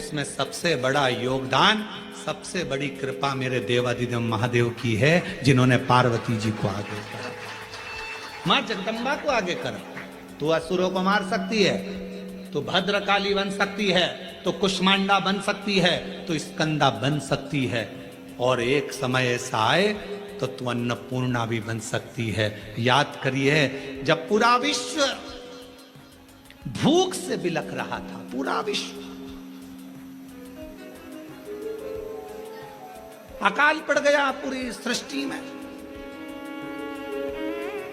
उसमें सबसे बड़ा योगदान, सबसे बड़ी कृपा मेरे देवादिदेव महादेव की है, जिन्होंने पार्वती जी को आगे करा, मां जगदम्बा को आगे करा। तू असुरों को मार सकती है, तो भद्रकाली बन सकती है, तो कुष्मांडा बन सकती है, तो स्कंदा बन सकती है, और एक समय ऐसा आए तो तू अन्नपूर्णा भी बन सकती है। याद करिए, जब पूरा विश्व भूख से बिलख रहा था, पूरा विश्व, अकाल पड़ गया पूरी सृष्टि में,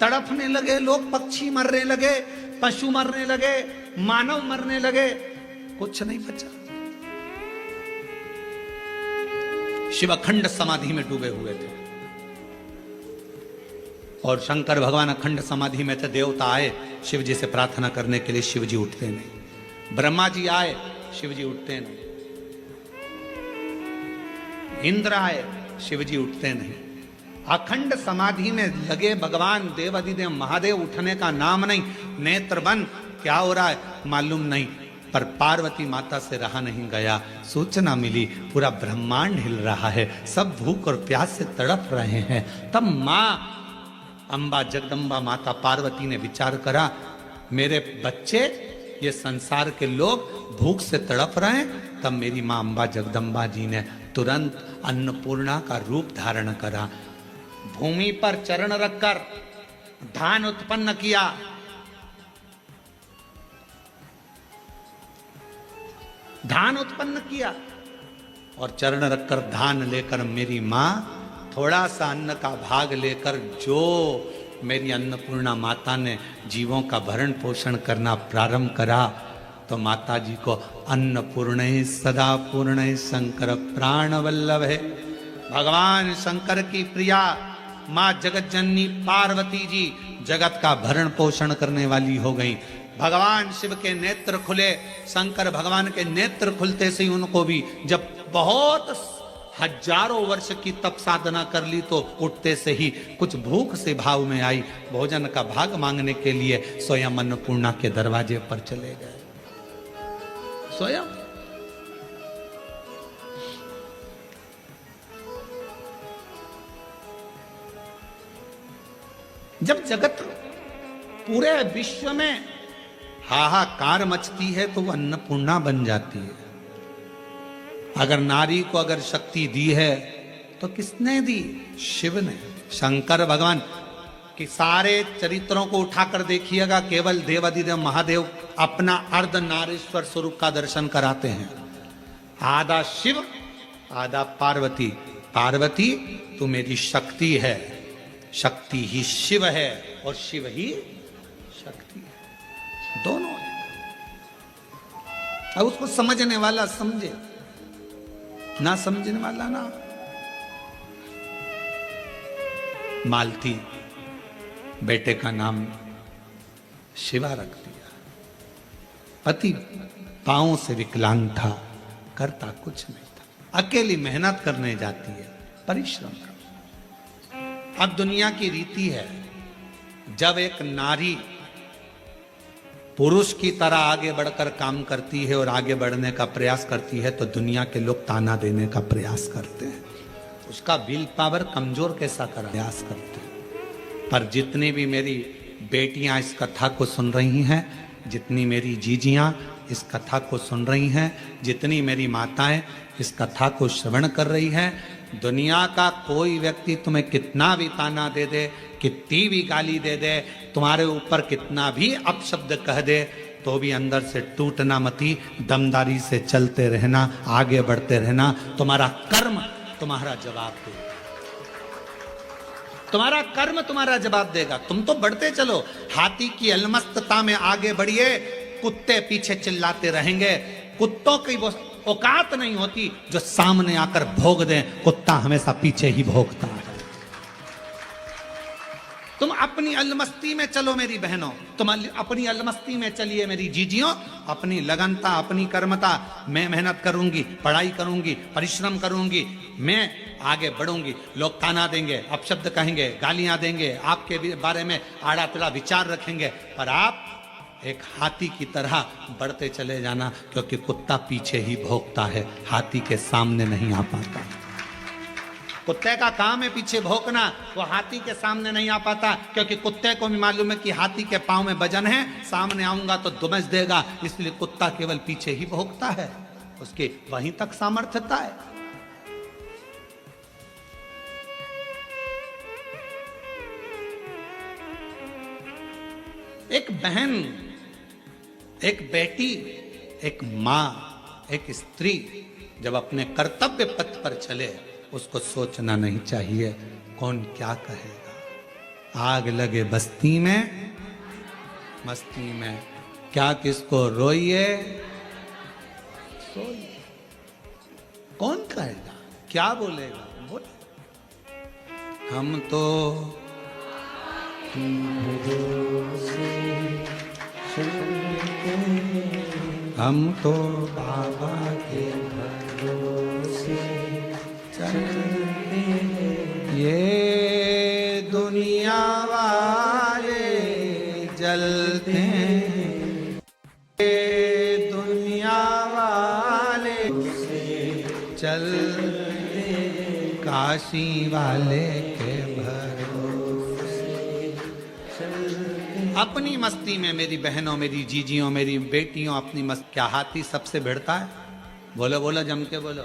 तड़पने लगे लोग, पक्षी मरने लगे, पशु मरने लगे, मानव मरने लगे, कुछ नहीं बचा। शिव अखंड समाधि में डूबे हुए थे और शंकर भगवान अखंड समाधि में थे। देवता आए शिव जी से प्रार्थना करने के लिए, शिव जी उठते नहीं। ब्रह्मा जी आए, शिव जी उठते नहीं। इंद्र आए, शिव जी उठते नहीं। अखंड समाधि में लगे भगवान देवादिदेव महादेव, उठने का नाम नहीं, नेत्र बंद, क्या हो रहा है मालूम नहीं, पर पार्वती माता से रहा नहीं गया। सूचना मिली पूरा ब्रह्मांड हिल रहा है, सब भूख और प्यास से तड़प रहे हैं। तब मां अंबा जगदम्बा माता पार्वती ने विचार करा, मेरे बच्चे, ये संसार के लोग भूख से तड़प रहे हैं। तब मेरी मां अंबा जगदम्बा जी ने तुरंत अन्नपूर्णा का रूप धारण करा, भूमि पर चरण रखकर धान उत्पन्न किया। धान उत्पन्न किया और चरण रखकर धान लेकर मेरी मां थोड़ा सा अन्न का भाग लेकर, जो मेरी अन्नपूर्णा माता ने जीवों का भरण पोषण करना प्रारंभ करा, तो माता जी को अन्नपूर्ण सदा पूर्ण शंकर प्राण वल्लभ है। भगवान शंकर की प्रिया मां जगत जननी पार्वती जी जगत का भरण पोषण करने वाली हो गई। भगवान शिव के नेत्र खुले, शंकर भगवान के नेत्र खुलते से ही उनको भी, जब बहुत हजारों वर्ष की तप साधना कर ली, तो उठते से ही कुछ भूख से भाव में आई, भोजन का भाग मांगने के लिए स्वयं अन्नपूर्णा के दरवाजे पर चले गए। स्वयं जब जगत पूरे विश्व में हाहाकार मचती है, तो वो अन्नपूर्णा बन जाती है। अगर नारी को अगर शक्ति दी है तो किसने दी? शिव ने। शंकर भगवान कि सारे चरित्रों को उठाकर देखिएगा, केवल देवादिदेव महादेव अपना अर्ध नारीश्वर स्वरूप का दर्शन कराते हैं। आधा शिव, आधा पार्वती। पार्वती तू मेरी शक्ति है, शक्ति ही शिव है और शिव ही शक्ति है, दोनों है। अब उसको समझने वाला समझे, ना समझने वाला ना। मालती बेटे का नाम शिवा रख दिया। पति पांव से विकलांग था, करता कुछ नहीं था। अकेली मेहनत करने जाती है, परिश्रम कर। अब दुनिया की रीति है, जब एक नारी पुरुष की तरह आगे बढ़कर काम करती है और आगे बढ़ने का प्रयास करती है, तो दुनिया के लोग ताना देने का प्रयास करते हैं, उसका विल पावर कमजोर कैसा कर प्रयास करते हैं। पर जितनी भी मेरी बेटियां इस कथा को सुन रही हैं, जितनी मेरी जीजियां इस कथा को सुन रही हैं, जितनी मेरी माताएं इस कथा को श्रवण कर रही हैं, दुनिया का कोई व्यक्ति तुम्हें कितना भी ताना दे दे, कितनी भी गाली दे दे, तुम्हारे ऊपर कितना भी अपशब्द कह दे, तो भी अंदर से टूटना मती, दमदारी से चलते रहना, आगे बढ़ते रहना। तुम्हारा कर्म तुम्हारा जवाब देगा, तुम्हारा कर्म तुम्हारा जवाब देगा। तुम तो बढ़ते चलो, हाथी की अलमस्तता में आगे बढ़िए, कुत्ते पीछे चिल्लाते रहेंगे। कुत्तों की वो औकात नहीं होती जो सामने आकर भोग दें, कुत्ता हमेशा पीछे ही भोगता है। तुम अपनी अलमस्ती में चलो मेरी बहनों, तुम अपनी अलमस्ती में चलिए मेरी जीजियों, अपनी लगनता, अपनी कर्मता। मैं मेहनत करूंगी, पढ़ाई करूंगी, परिश्रम करूंगी, मैं आगे बढ़ूंगी। लोग ताना देंगे, अपशब्द कहेंगे, गालियां देंगे, आपके बारे में आड़ा तिड़ा विचार रखेंगे, पर आप एक हाथी की तरह बढ़ते चले जाना, क्योंकि कुत्ता पीछे ही भौंकता है, हाथी के सामने नहीं आ पाता। कुत्ते का काम है पीछे भौंकना, वो हाथी के सामने नहीं आ पाता, क्योंकि कुत्ते को भी मालूम है कि हाथी के पांव में वजन है, सामने आऊंगा तो दुमस देगा, इसलिए कुत्ता केवल पीछे ही भौंकता है, उसके वहीं तक सामर्थ्यता है। एक बहन, एक बेटी, एक मां, एक स्त्री जब अपने कर्तव्य पथ पर चले, उसको सोचना नहीं चाहिए कौन क्या कहेगा। आग लगे बस्ती में मस्ती में, क्या किसको रोइए सोइए, कौन कहेगा क्या बोलेगा बोले। हम तो बाबा के भरोसे चलते, ये दुनिया वाले जलते, ये दुनिया वाले चलते, काशी वाले के भरोसे चलते। अपनी मस्ती में मेरी बहनों, मेरी जीजियों, मेरी बेटियों, अपनी मस्ती। क्या हाथी सबसे भिड़ता है? बोलो बोलो, जम के बोलो।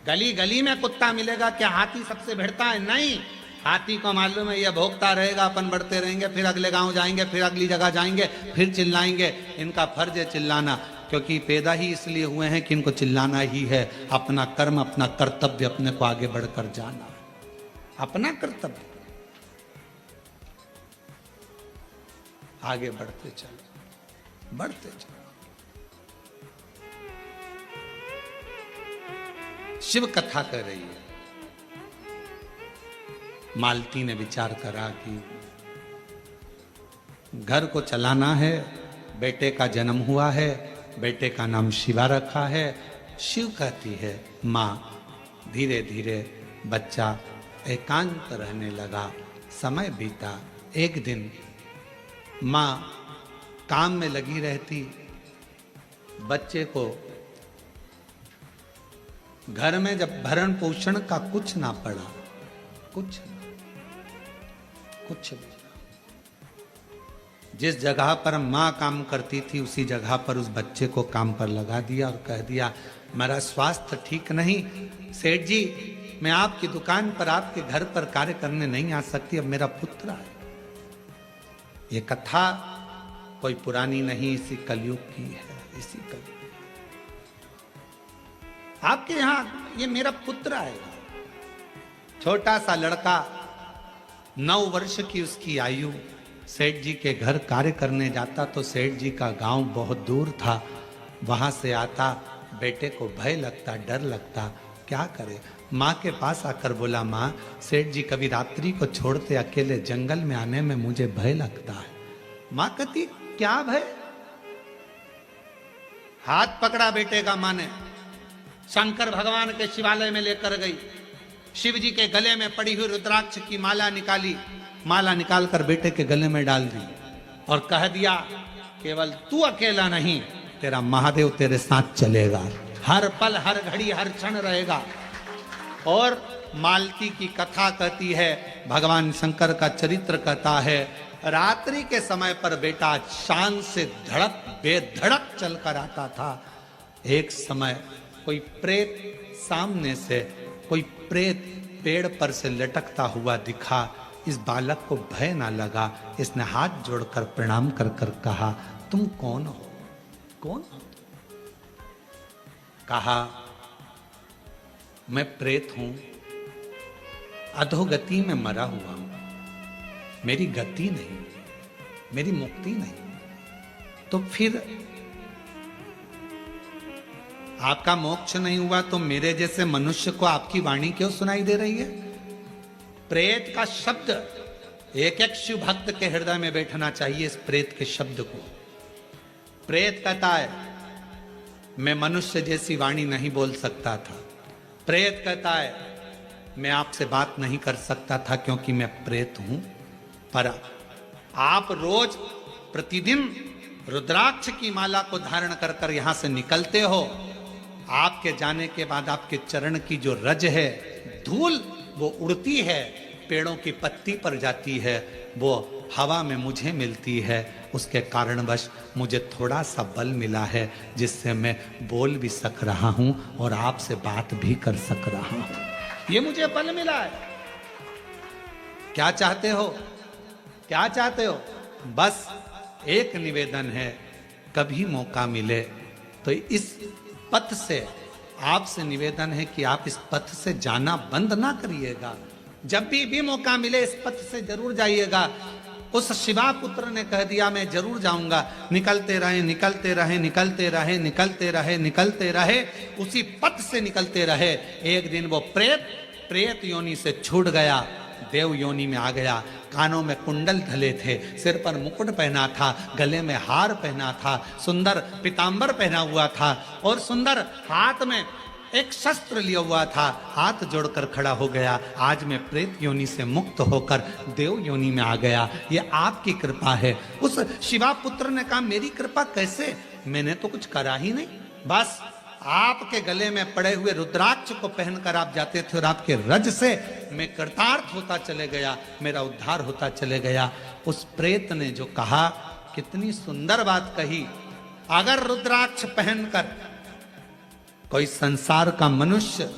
गली गली में कुत्ता मिलेगा, क्या हाथी सबसे भिड़ता है? नहीं। हाथी को मालूम है ये भोगता रहेगा, अपन बढ़ते रहेंगे, फिर अगले गांव जाएंगे, फिर अगली जगह जाएंगे, फिर चिल्लाएंगे। इनका फर्ज है चिल्लाना, क्योंकि पैदा ही इसलिए हुए हैं कि इनको चिल्लाना ही है। अपना कर्म, अपना कर्तव्य, अपने को आगे बढ़कर जाना, अपना कर्तव्य, आगे बढ़ते चलो, बढ़ते चलो। शिव कथा कर रही है। मालती ने विचार करा कि घर को चलाना है, बेटे का जन्म हुआ है, बेटे का नाम शिवा रखा है। शिव कहती है माँ। धीरे धीरे बच्चा एकांत रहने लगा, समय बीता। एक दिन माँ काम में लगी रहती, बच्चे को घर में जब भरण पोषण का कुछ ना पड़ा, कुछ भी, जिस जगह पर माँ काम करती थी उसी जगह पर उस बच्चे को काम पर लगा दिया और कह दिया मेरा स्वास्थ्य ठीक नहीं, सेठ जी मैं आपकी दुकान पर, आपके घर पर कार्य करने नहीं आ सकती, अब मेरा पुत्र है। ये कथा कोई पुरानी नहीं, इसी कलयुग की है, इसी कलयुग। आपके यहां ये मेरा पुत्र आएगा। छोटा सा लड़का, 9 वर्ष की उसकी आयु, सेठ जी के घर कार्य करने जाता तो सेठ जी का गांव बहुत दूर था, वहां से आता, बेटे को भय लगता, डर लगता, क्या करे। माँ के पास आकर बोला माँ, सेठ जी कभी रात्रि को छोड़ते अकेले जंगल में आने में मुझे भय लगता है। माँ कहती क्या भय? हाथ पकड़ा बेटे का माँ ने, शंकर भगवान के शिवालय में लेकर गई, शिव जी के गले में पड़ी हुई रुद्राक्ष की माला निकाली, माला निकालकर बेटे के गले में डाल दी और कह दिया केवल तू अकेला नहीं, तेरा महादेव तेरे साथ चलेगा, हर पल हर घड़ी हर क्षण रहेगा। और मालती की कथा कहती है, भगवान शंकर का चरित्र कहता है, रात्रि के समय पर बेटा शान से धड़क बेधड़क चलकर आता था। एक समय कोई प्रेत सामने से, कोई प्रेत पेड़ पर से लटकता हुआ दिखा। इस बालक को भय ना लगा, इसने हाथ जोड़कर प्रणाम कर कर कहा तुम कौन हो? कौन? कहा मैं प्रेत हूं, अधोगति में मरा हुआ हूं, मेरी गति नहीं, मेरी मुक्ति नहीं। तो फिर आपका मोक्ष नहीं हुआ तो मेरे जैसे मनुष्य को आपकी वाणी क्यों सुनाई दे रही है? प्रेत का शब्द एक एक शिव भक्त के हृदय में बैठना चाहिए। इस प्रेत के शब्द को, प्रेत कहता है मैं मनुष्य जैसी वाणी नहीं बोल सकता था। प्रेत कहता है मैं आपसे बात नहीं कर सकता था क्योंकि मैं प्रेत हूं, पर आप रोज प्रतिदिन रुद्राक्ष की माला को धारण कर कर यहां से निकलते हो, आपके जाने के बाद आपके चरण की जो रज है, धूल, वो उड़ती है, पेड़ों की पत्ती पर जाती है, वो हवा में मुझे मिलती है। उसके कारणवश मुझे थोड़ा सा बल मिला है, जिससे मैं बोल भी सक रहा हूं और आपसे बात भी कर सक रहा हूं। ये मुझे बल मिला है। क्या चाहते हो? क्या चाहते हो? बस एक निवेदन है, कभी मौका मिले तो इस पथ से आपसे निवेदन है कि आप इस पथ से जाना बंद ना करिएगा। जब भी मौका मिले इस पथ से जरूर जाइएगा। उस शिवा पुत्र ने कह दिया मैं जरूर जाऊंगा। निकलते रहे, निकलते रहे, निकलते रहे, निकलते रहे, निकलते रहे, उसी पथ से निकलते रहे। एक दिन वो प्रेत योनि से छूट गया, देव योनि में आ गया। कानों में कुंडल धले थे, सिर पर मुकुट पहना था, गले में हार पहना था, सुंदर पीतांबर पहना हुआ था और सुंदर हाथ में एक शस्त्र लिया हुआ था। हाथ जोड़कर खड़ा हो गया, आज मैं प्रेत योनि से मुक्त होकर देव योनि में आ गया। ये आपकी कृपा है। उस शिवा पुत्र ने कहा मेरी कृपा कैसे? मैंने तो कुछ करा ही नहीं, बस आपके गले में पड़े हुए रुद्राक्ष को पहनकर आप जाते थे और आपके रज से मैं कृतार्थ होता चले गया, मेरा उद्धार होता चले गया। उस प्रेत ने जो कहा, कितनी सुंदर बात कही। अगर रुद्राक्ष पहनकर कोई संसार का मनुष्य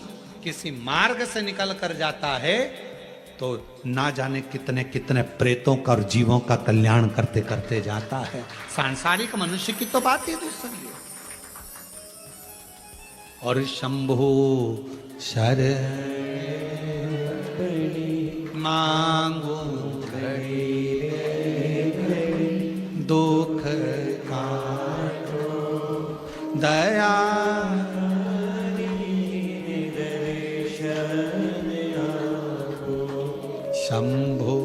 किसी मार्ग से निकल कर जाता है तो ना जाने कितने कितने प्रेतों का और जीवों का कल्याण करते करते जाता है। सांसारिक मनुष्य की तो बात ही दूसरी है। और शंभु शरण मांगो घड़ी दुख काटो दया शंभु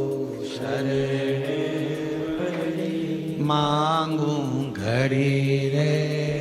शरण मांगू घड़ी रे